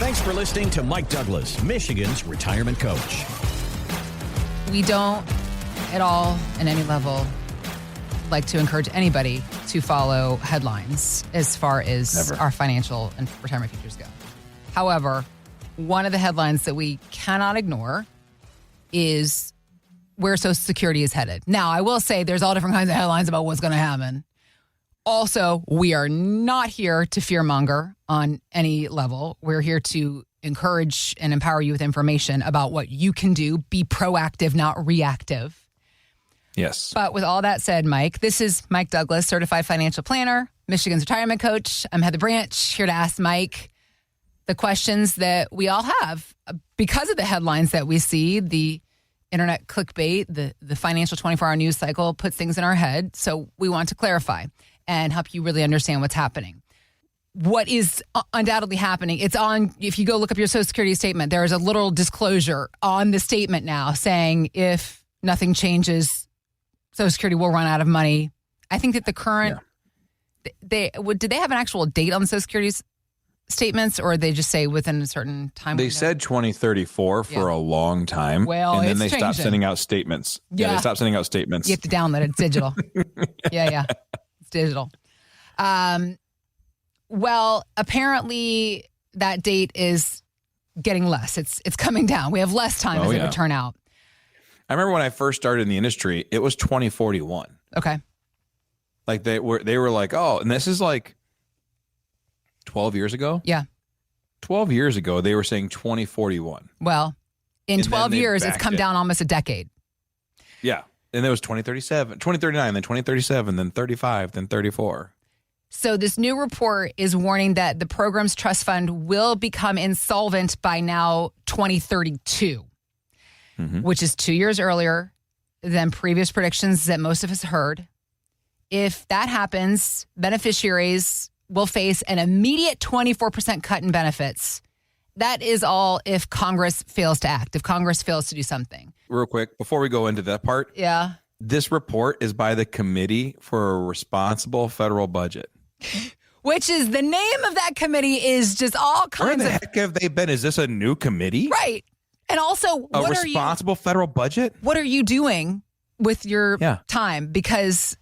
Thanks for listening to Mike Douglas, Michigan's retirement coach. We don't at all, at any level, like to encourage anybody to follow headlines as far as our financial and retirement futures go. However, one of the headlines that we cannot ignore is where Social Security is headed. Now, I will say there's all different kinds of headlines about what's going to happen. Also, we are not here to fearmonger on any level. We're here to encourage and empower you with information about what you can do. Be proactive, not reactive. Yes. But with all that said, Mike, this is Mike Douglas, certified financial planner, Michigan's retirement coach. I'm Heather Branch, here to ask Mike the questions that we all have because of the headlines that we see. The internet clickbait, the financial 24-hour news cycle puts things in our head. So we want to clarify and help you really understand what's happening. What is undoubtedly happening, it's on, if you go look up your Social Security statement, there is a little disclosure on the statement now saying if nothing changes, Social Security will run out of money. I think that the current, did they have an actual date on the Social Security's statements, or they just say within a certain time? They said 2034 for a long time. Well, and then they changing. stopped sending out statements. Yeah, they stopped sending out statements. You have to download it. It's digital. Yeah. It's digital. Well, apparently that date is getting less. It's coming down. We have less time as it would turn out. I remember when I first started in the industry, it was 2041. Okay. Like they were like, oh, and this is like 12 years ago? Yeah. 12 years ago, they were saying 2041. Well, in 12 years, it's come down almost a decade. Yeah. And there was 2037, 2039, then 2037, then 35, then 34. So this new report is warning that the program's trust fund will become insolvent by now 2032, which is 2 years earlier than previous predictions that most of us heard. If that happens, beneficiaries will face an immediate 24% cut in benefits. That is all if Congress fails to act, if Congress fails to do something. Real quick, before we go into that part. Yeah. This report is by the Committee for a Responsible Federal Budget. Which is the name of that committee is just all kinds of... Where the heck have they been? Is this a new committee? Right. And also, a responsible federal budget? What are you doing with your time? Because...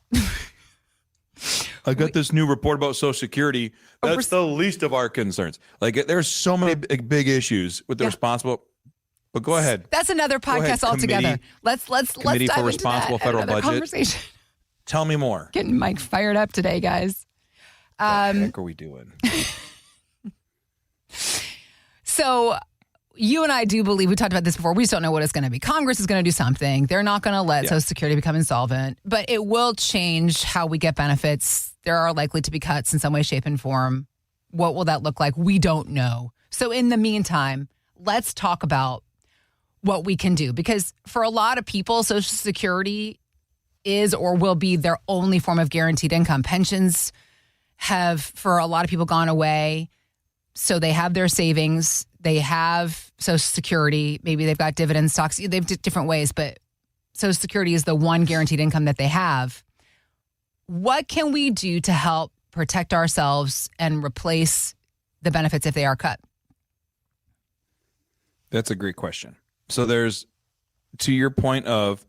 I got this new report about Social Security. That's the least of our concerns. Like, there's so many big issues with the responsible... But go ahead. That's another podcast altogether. Let's Committee dive for Responsible into that Federal another Budget. Conversation. Tell me more. Getting Mike fired up today, guys. What the heck are we doing? So you and I do believe, we talked about this before, we just don't know what it's going to be. Congress is going to do something. They're not going to let Social Security become insolvent, but it will change how we get benefits. There are likely to be cuts in some way, shape, and form. What will that look like? We don't know. So in the meantime, let's talk about what we can do, because for a lot of people, Social Security is or will be their only form of guaranteed income. Pensions have, for a lot of people, gone away. So they have their savings, they have Social Security, maybe they've got dividend stocks, they have different ways, but Social Security is the one guaranteed income that they have. What can we do to help protect ourselves and replace the benefits if they are cut? That's a great question. So there's, to your point of,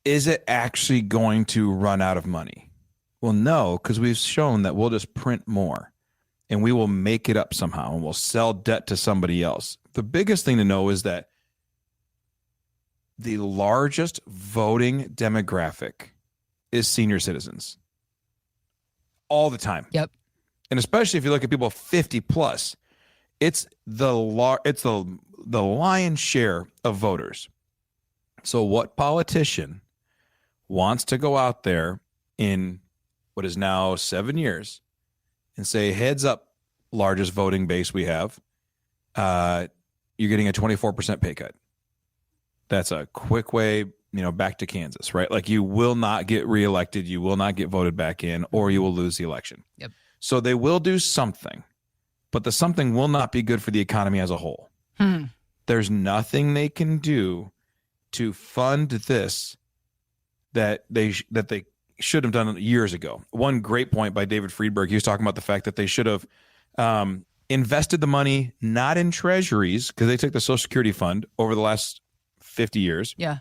is it actually going to run out of money? Well, no, because we've shown that we'll just print more and we will make it up somehow and we'll sell debt to somebody else. The biggest thing to know is that the largest voting demographic is senior citizens all the time. Yep. And especially if you look at people 50 plus, it's the lion's share of voters. So what politician wants to go out there in what is now 7 years and say, heads up, largest voting base we have, you're getting a 24% pay cut. That's a quick way, back to Kansas, right? Like, you will not get reelected, you will not get voted back in, or you will lose the election. Yep. So they will do something, but the something will not be good for the economy as a whole. There's nothing they can do to fund this that they should have done years ago. One great point by David Friedberg, he was talking about the fact that they should have invested the money not in treasuries, because they took the Social Security fund over the last 50 years. Yeah.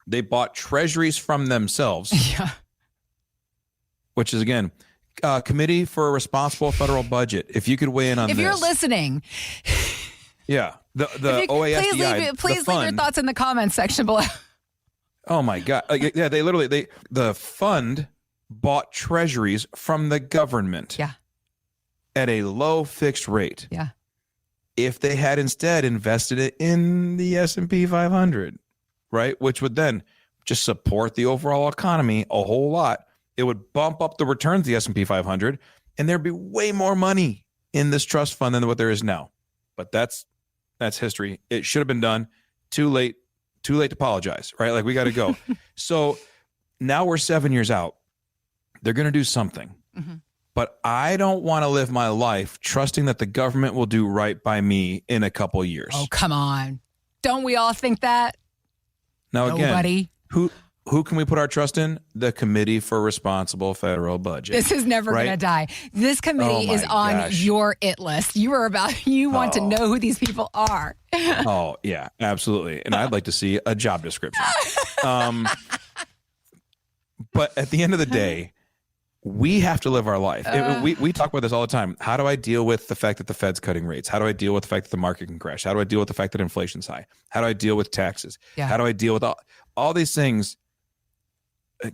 They bought treasuries from themselves. Yeah. Which is, again, Committee for a Responsible Federal Budget. If you could weigh in on if this. If you're listening. Yeah. The OASDI. Please leave your thoughts in the comments section below. Oh, my God. Yeah, the fund bought treasuries from the government. Yeah. At a low fixed rate. Yeah. If they had instead invested it in the S&P 500, right, which would then just support the overall economy a whole lot, it would bump up the returns of the S&P 500, and there'd be way more money in this trust fund than what there is now. But that's history. It should have been done. Too late to apologize, right? Like, we got to go. So now we're 7 years out. They're going to do something. Mm-hmm. But I don't want to live my life trusting that the government will do right by me in a couple years. Oh, come on. Don't we all think that? Now, Nobody. Again, who can we put our trust in? The Committee for Responsible Federal Budget. This is never going to die. This committee is on your it list. You want to know who these people are. Oh, yeah, absolutely. And I'd like to see a job description. But at the end of the day, we have to live our life. We talk about this all the time. How do I deal with the fact that the Fed's cutting rates? How do I deal with the fact that the market can crash? How do I deal with the fact that inflation's high? How do I deal with taxes? Yeah. How do I deal with all these things?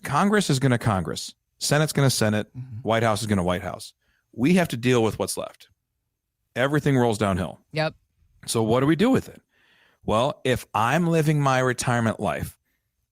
Congress is going to Congress. Senate's going to Senate. Mm-hmm. White House is going to White House. We have to deal with what's left. Everything rolls downhill. Yep. So what do we do with it? Well, if I'm living my retirement life,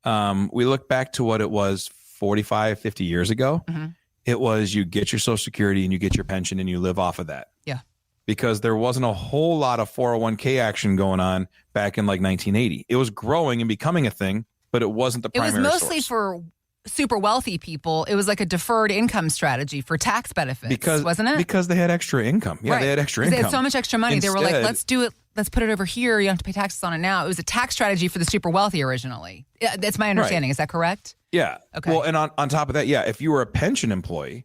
we look back to what it was 45, 50 years ago. Mm-hmm. It was you get your Social Security and you get your pension and you live off of that. Yeah. Because there wasn't a whole lot of 401k action going on back in like 1980. It was growing and becoming a thing, but it wasn't the primary source. It was mostly for super wealthy people. It was like a deferred income strategy for tax benefits, wasn't it? Because they had extra income. Yeah, right. They had extra income. They had so much extra money. Instead, they were like, let's do it. Let's put it over here. You don't have to pay taxes on it now. It was a tax strategy for the super wealthy originally. Yeah, that's my understanding. Right. Is that correct? Yeah. Okay. Well, and on top of that, yeah, if you were a pension employee,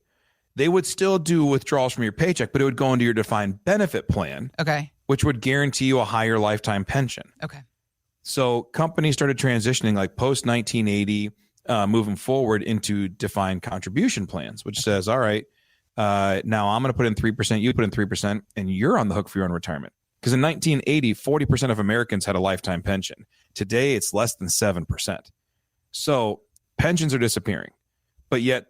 they would still do withdrawals from your paycheck, but it would go into your defined benefit plan. Okay. Which would guarantee you a higher lifetime pension. Okay. So companies started transitioning like post 1980, moving forward into defined contribution plans, which says, all right, now I'm going to put in 3%, you put in 3%, and you're on the hook for your own retirement. Because in 1980, 40% of Americans had a lifetime pension. Today, it's less than 7%. So pensions are disappearing. But yet,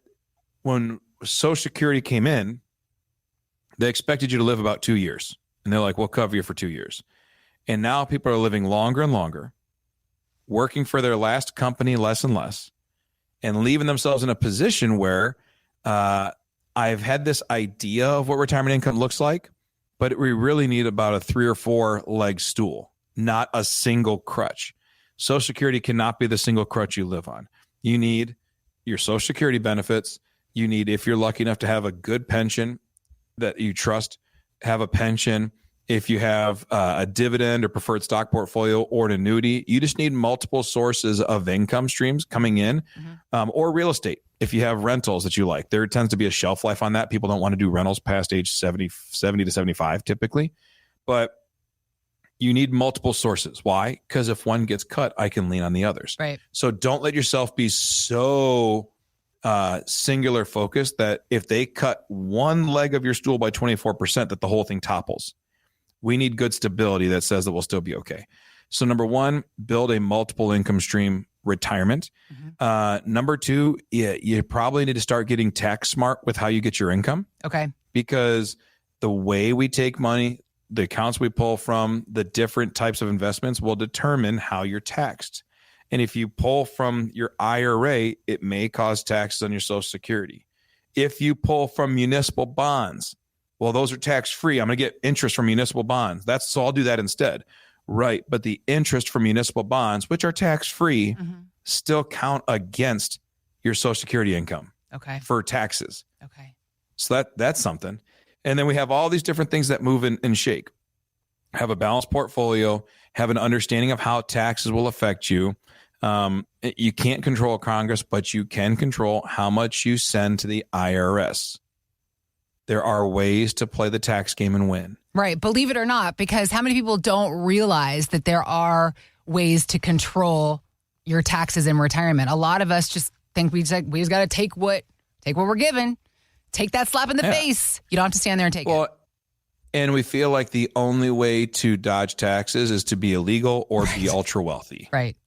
when Social Security came in, they expected you to live about 2 years. And they're like, we'll cover you for 2 years. And now people are living longer and longer, working for their last company less and less, and leaving themselves in a position where I've had this idea of what retirement income looks like, but we really need about a 3 or 4 leg stool, not a single crutch. Social Security cannot be the single crutch you live on. You need your Social Security benefits. You need, if you're lucky enough to have a good pension that you trust, have a pension. If you have a dividend or preferred stock portfolio or an annuity, you just need multiple sources of income streams coming in, or real estate. If you have rentals that you like, there tends to be a shelf life on that. People don't want to do rentals past age 70 to 75 typically, but you need multiple sources. Why? Because if one gets cut, I can lean on the others. Right. So don't let yourself be so singular focused that if they cut one leg of your stool by 24%, that the whole thing topples. We need good stability that says that we'll still be okay. So number one, build a multiple income stream retirement. Number two, you probably need to start getting tax smart with how you get your income. Okay. Because the way we take money, the accounts we pull from, the different types of investments will determine how you're taxed. And if you pull from your IRA, it may cause taxes on your Social Security. If you pull from municipal bonds, well, those are tax-free. I'm going to get interest from municipal bonds. So I'll do that instead. Right. But the interest from municipal bonds, which are tax-free, still count against your Social Security income. Okay. For taxes. Okay. So that's something. And then we have all these different things that move and shake. Have a balanced portfolio, have an understanding of how taxes will affect you. You can't control Congress, but you can control how much you send to the IRS. There are ways to play the tax game and win. Right. Believe it or not, because how many people don't realize that there are ways to control your taxes in retirement? A lot of us just think we just got to take what we're given. Take that slap in the face. You don't have to stand there and take it. And we feel like the only way to dodge taxes is to be illegal or be ultra wealthy. Right.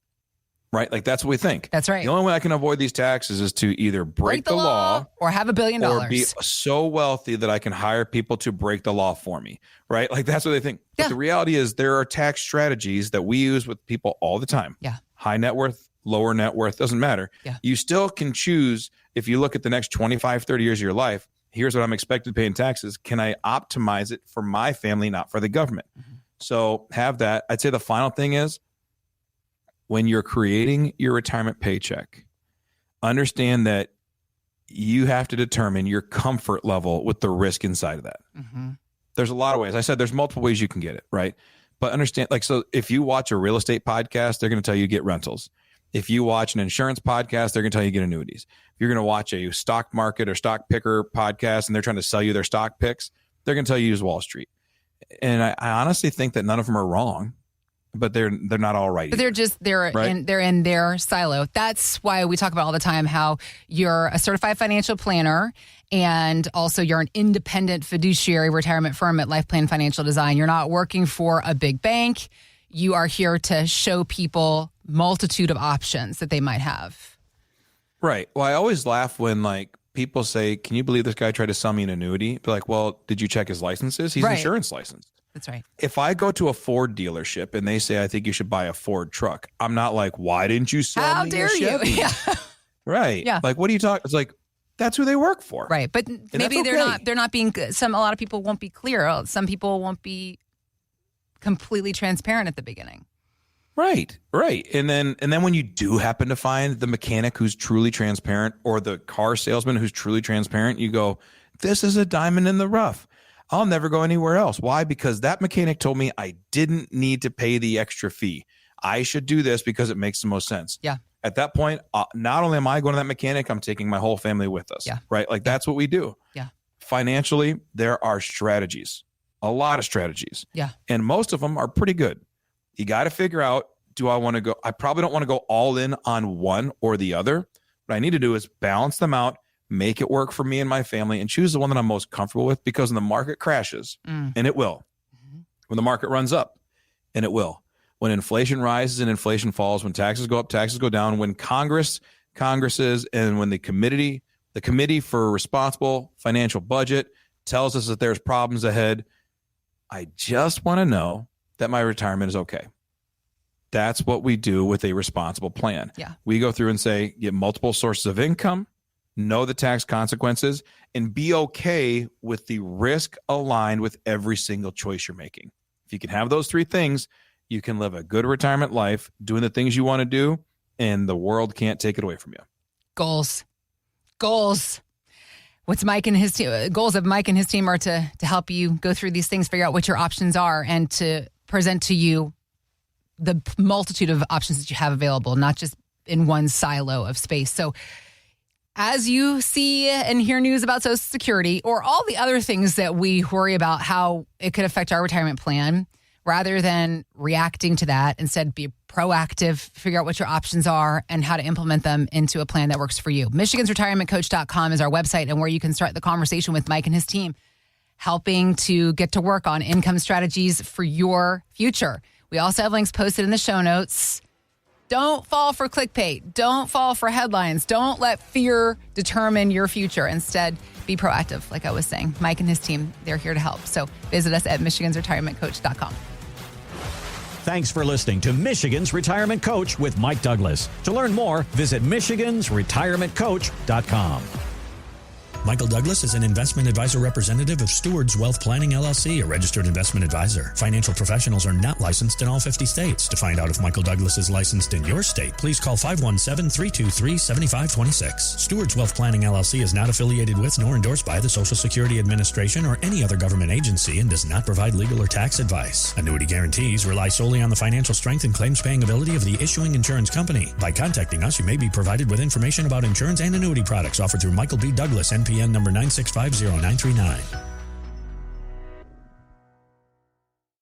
Right? Like that's what we think. That's right. The only way I can avoid these taxes is to either break the law or have $1 billion. Or be so wealthy that I can hire people to break the law for me. Right? Like that's what they think. But the reality is there are tax strategies that we use with people all the time. Yeah. High net worth, lower net worth, doesn't matter. Yeah. You still can choose, if you look at the next 25, 30 years of your life, here's what I'm expected to pay in taxes. Can I optimize it for my family, not for the government? Mm-hmm. So have that. I'd say the final thing is when you're creating your retirement paycheck, understand that you have to determine your comfort level with the risk inside of that. Mm-hmm. There's a lot of ways. I said there's multiple ways you can get it, right? But understand, like, so if you watch a real estate podcast, they're going to tell you get rentals. If you watch an insurance podcast, they're going to tell you get annuities. If you're going to watch a stock market or stock picker podcast and they're trying to sell you their stock picks, they're going to tell you use Wall Street. And I honestly think that none of them are wrong, but they're not all right. But they're in their silo. That's why we talk about all the time how you're a certified financial planner and also you're an independent fiduciary retirement firm at Life Plan Financial Design. You're not working for a big bank. You are here to show people multitude of options that they might have. Right. Well, I always laugh when like people say, can you believe this guy tried to sell me an annuity? Be like, well, did you check his licenses? He's insurance licensed. That's right. If I go to a Ford dealership and they say, I think you should buy a Ford truck, I'm not like, why didn't you sell How me dare a Chevy? you? Yeah. Right. Yeah. Like, what are you talking? It's like, that's who they work for. Right. But and maybe they're not being, a lot of people won't be clear. Some people won't be completely transparent at the beginning. Right. And then when you do happen to find the mechanic who's truly transparent or the car salesman who's truly transparent, you go, this is a diamond in the rough. I'll never go anywhere else. Why? Because that mechanic told me I didn't need to pay the extra fee. I should do this because it makes the most sense. Yeah. At that point, not only am I going to that mechanic, I'm taking my whole family with us. Yeah. Right. Like that's what we do. Yeah. Financially, there are strategies, a lot of strategies. Yeah. And most of them are pretty good. You got to figure out, do I want to go? I probably don't want to go all in on one or the other. What I need to do is balance them out, make it work for me and my family, and choose the one that I'm most comfortable with, because when the market crashes, and it will, when the market runs up, and it will, when inflation rises and inflation falls, when taxes go up, taxes go down, when Congresses, and when the committee for responsible financial budget tells us that there's problems ahead, I just want to know that my retirement is okay. That's what we do with a responsible plan. Yeah. We go through and say, get multiple sources of income, know the tax consequences, and be okay with the risk aligned with every single choice you're making. If you can have those three things, you can live a good retirement life doing the things you want to do, and the world can't take it away from you. Goals. What's Mike and his team? Goals of Mike and his team are to help you go through these things, figure out what your options are, and to present to you the multitude of options that you have available, not just in one silo of space. So as you see and hear news about Social Security or all the other things that we worry about how it could affect our retirement plan, rather than reacting to that, instead be proactive, figure out what your options are and how to implement them into a plan that works for you. MichigansRetirementCoach.com is our website and where you can start the conversation with Mike and his team, helping to get to work on income strategies for your future. We also have links posted in the show notes. Don't fall for clickbait. Don't fall for headlines. Don't let fear determine your future. Instead, be proactive, like I was saying. Mike and his team, they're here to help. So visit us at MichigansRetirementCoach.com. Thanks for listening to Michigan's Retirement Coach with Mike Douglas. To learn more, visit MichigansRetirementCoach.com. Michael Douglas is an investment advisor representative of Stewards Wealth Planning, LLC, a registered investment advisor. Financial professionals are not licensed in all 50 states. To find out if Michael Douglas is licensed in your state, please call 517-323-7526. Stewards Wealth Planning, LLC is not affiliated with nor endorsed by the Social Security Administration or any other government agency and does not provide legal or tax advice. Annuity guarantees rely solely on the financial strength and claims-paying ability of the issuing insurance company. By contacting us, you may be provided with information about insurance and annuity products offered through Michael B. Douglas, NPN number 9650939.